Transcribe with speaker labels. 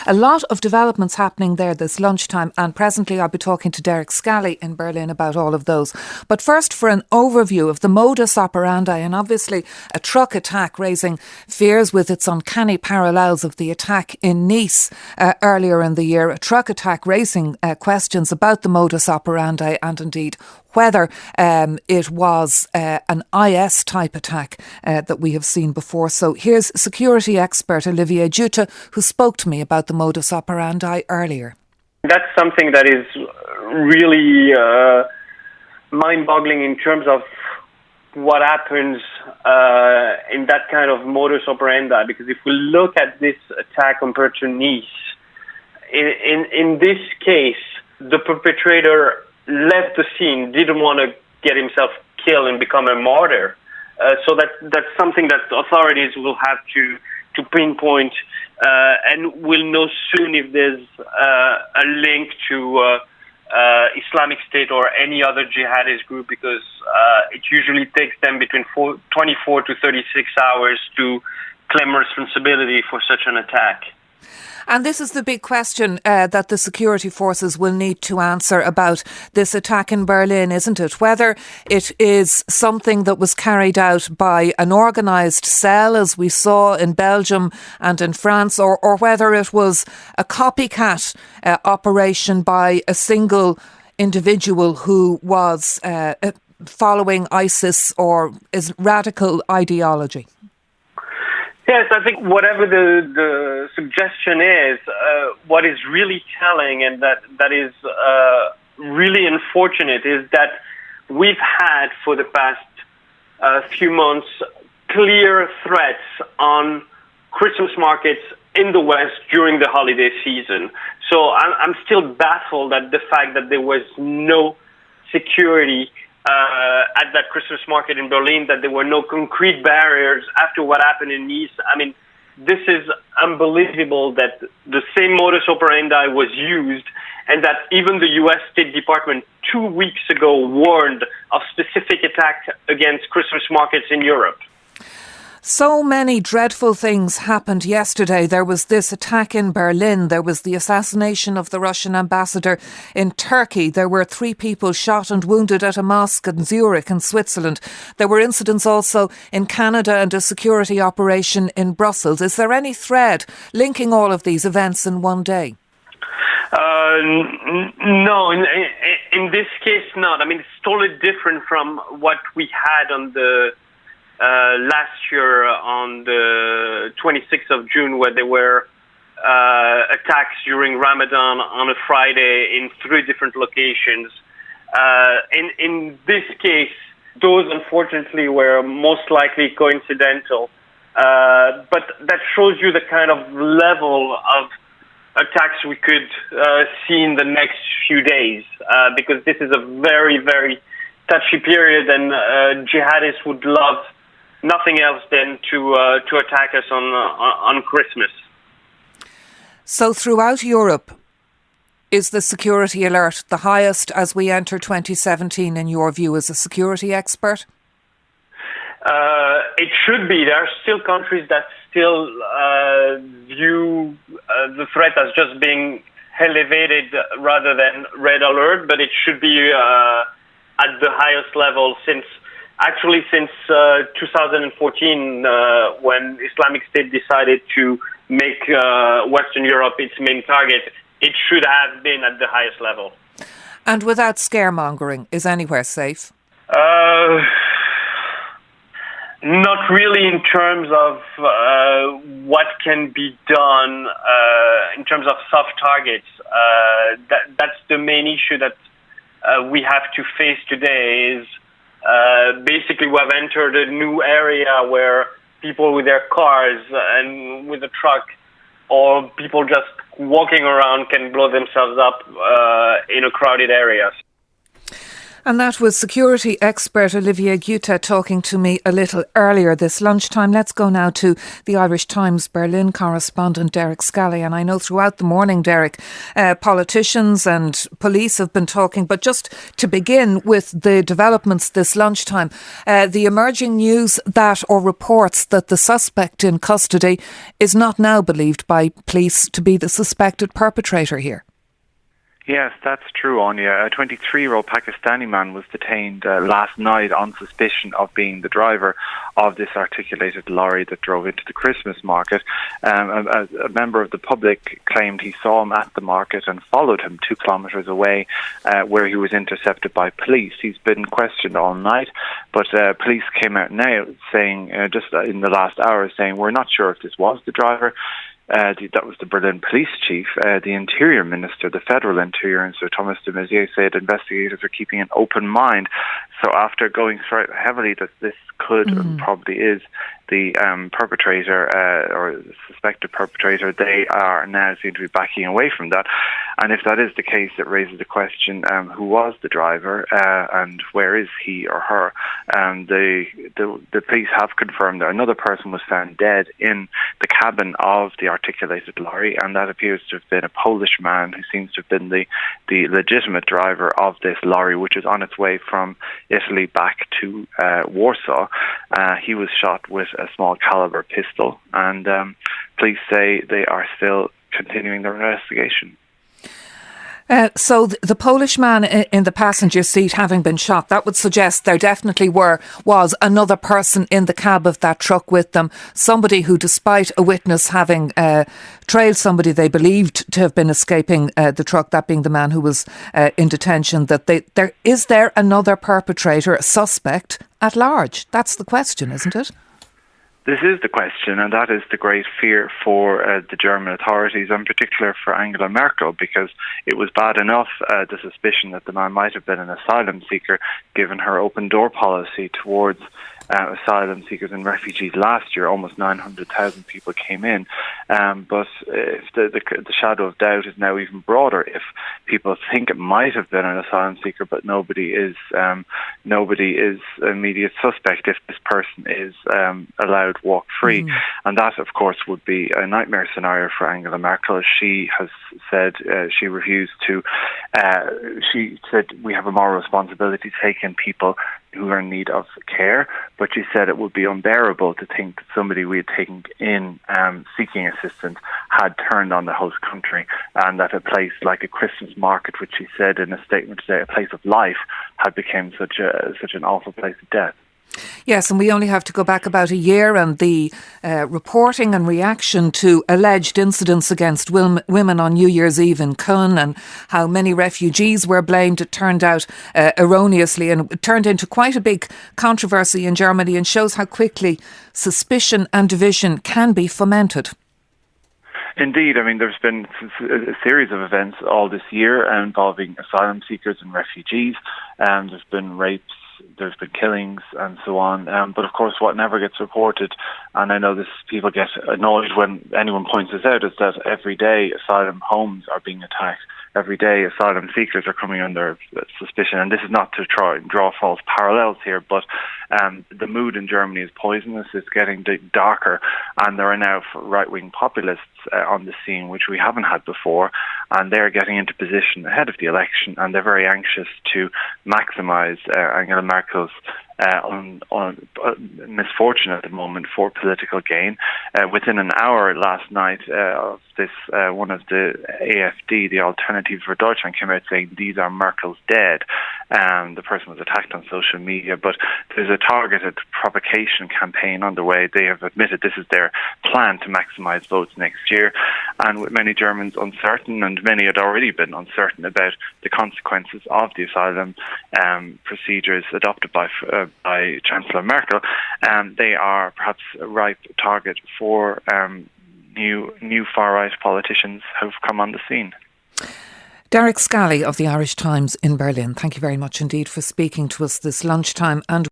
Speaker 1: A lot of developments happening there this lunchtime, and presently I'll be talking to Derek Scally in Berlin about all of those. But first, for an overview of the modus operandi, and obviously a truck attack raising fears with its uncanny parallels of the attack in Nice earlier in the year. A truck attack raising questions about the modus operandi and indeed whether it was an IS type attack that we have seen before. So here's security expert Olivier Jutta, who spoke to me about the modus operandi earlier.
Speaker 2: That's something that is really mind-boggling in terms of what happens in that kind of modus operandi, because if we look at this attack compared to Nice, in this case, the perpetrator left the scene, didn't want to get himself killed and become a martyr. So that's something that authorities will have to pinpoint and will know soon if there's a link to Islamic State or any other jihadist group, because it usually takes them between 24 to 36 hours to claim responsibility for such an attack.
Speaker 1: And this is the big question that the security forces will need to answer about this attack in Berlin, isn't it? Whether it is something that was carried out by an organised cell, as we saw in Belgium and in France, or whether it was a copycat operation by a single individual who was following ISIS or is radical ideology.
Speaker 2: Yes, I think whatever the suggestion is, what is really telling and that is really unfortunate is that we've had for the past few months clear threats on Christmas markets in the West during the holiday season. So I'm still baffled at the fact that there was no security at that Christmas market in Berlin, that there were no concrete barriers after what happened in Nice. I mean, this is unbelievable that the same modus operandi was used, and that even the U.S. State Department 2 weeks ago warned of specific attacks against Christmas markets in Europe.
Speaker 1: So many dreadful things happened yesterday. There was this attack in Berlin. There was the assassination of the Russian ambassador in Turkey. There were 3 people shot and wounded at a mosque in Zurich in Switzerland. There were incidents also in Canada and a security operation in Brussels. Is there any thread linking all of these events in one day?
Speaker 2: No, in this case, not. I mean, it's totally different from what we had on the last year on the 26th of June, where there were attacks during Ramadan on a Friday in 3 different locations. In this case, those unfortunately were most likely coincidental. But that shows you the kind of level of attacks we could see in the next few days, because this is a very, very touchy period, and jihadists would love nothing else than to attack us on Christmas.
Speaker 1: So throughout Europe, is the security alert the highest as we enter 2017 in your view as a security expert?
Speaker 2: It should be. There are still countries that still view the threat as just being elevated rather than red alert, but it should be at the highest level since 2014, when Islamic State decided to make Western Europe its main target. It should have been at the highest level.
Speaker 1: And without scaremongering, is anywhere safe?
Speaker 2: Not really in terms of what can be done in terms of soft targets. That's the main issue that we have to face today is basically we have entered a new area where people with their cars and with a truck or people just walking around can blow themselves up in a crowded area.
Speaker 1: And that was security expert Olivier Guta talking to me a little earlier this lunchtime. Let's go now to the Irish Times Berlin correspondent Derek Scally. And I know throughout the morning, Derek, politicians and police have been talking. But just to begin with the developments this lunchtime, the emerging news that or reports that the suspect in custody is not now believed by police to be the suspected perpetrator here.
Speaker 3: Yes, that's true, Anya. A 23-year-old Pakistani man was detained last night on suspicion of being the driver of this articulated lorry that drove into the Christmas market. A member of the public claimed he saw him at the market and followed him 2 kilometres away where he was intercepted by police. He's been questioned all night, but police came out now saying, just in the last hour, saying, we're not sure if this was the driver. That was the Berlin police chief. The interior minister, the federal interior minister, Thomas de Maizière, said investigators are keeping an open mind. So after going through heavily that this could and probably is the perpetrator or the suspected perpetrator, they are now seem to be backing away from that. And if that is the case, it raises the question, who was the driver and where is he or her? The police have confirmed that another person was found dead in the cabin of the articulated lorry, and that appears to have been a Polish man who seems to have been the legitimate driver of this lorry, which is on its way from Italy back to Warsaw. He was shot with a small caliber pistol, and police say they are still continuing their investigation.
Speaker 1: So the Polish man in the passenger seat having been shot, that would suggest there definitely was another person in the cab of that truck with them, somebody who, despite a witness having trailed somebody they believed to have been escaping the truck, that being the man who was in detention, that is there another perpetrator, a suspect at large? That's the question, isn't it?
Speaker 3: This is the question, and that is the great fear for the German authorities, and in particular for Angela Merkel, because it was bad enough, the suspicion that the man might have been an asylum seeker, given her open door policy towards asylum seekers and refugees last year. Almost 900,000 people came in. But if the shadow of doubt is now even broader, if people think it might have been an asylum seeker, but nobody is immediate suspect if this person is allowed walk free. And that, of course, would be a nightmare scenario for Angela Merkel. She has said she refused to. She said we have a moral responsibility to take in people who are in need of care, but she said it would be unbearable to think that somebody we had taken in seeking assistance had turned on the host country, and that a place like a Christmas market, which she said in a statement today, a place of life, had become such an awful place of death.
Speaker 1: Yes, and we only have to go back about a year, and the reporting and reaction to alleged incidents against women on New Year's Eve in Cologne, and how many refugees were blamed. It turned out erroneously, and it turned into quite a big controversy in Germany, and shows how quickly suspicion and division can be fomented.
Speaker 3: Indeed, I mean, there's been a series of events all this year involving asylum seekers and refugees. There's been rapes, there's been killings and so on, but of course what never gets reported, and I know people get annoyed when anyone points this out, is that every day asylum homes are being attacked. Every day asylum seekers are coming under suspicion, and this is not to try and draw false parallels here, but the mood in Germany is poisonous. It's getting darker, and there are now right-wing populists on the scene, which we haven't had before, and they're getting into position ahead of the election, and they're very anxious to maximise Angela Merkel's misfortune at the moment for political gain. Within an hour last night of this, one of the AfD, the Alternative for Deutschland, came out saying these are Merkel's dead. The person was attacked on social media, but there's a targeted provocation campaign underway. They have admitted this is their plan to maximise votes next year, and with many Germans uncertain, and many had already been uncertain about the consequences of the asylum procedures adopted by Chancellor Merkel, they are perhaps a ripe target for new far-right politicians who've come on the scene.
Speaker 1: Derek Scally of the Irish Times in Berlin, thank you very much indeed for speaking to us this lunchtime. And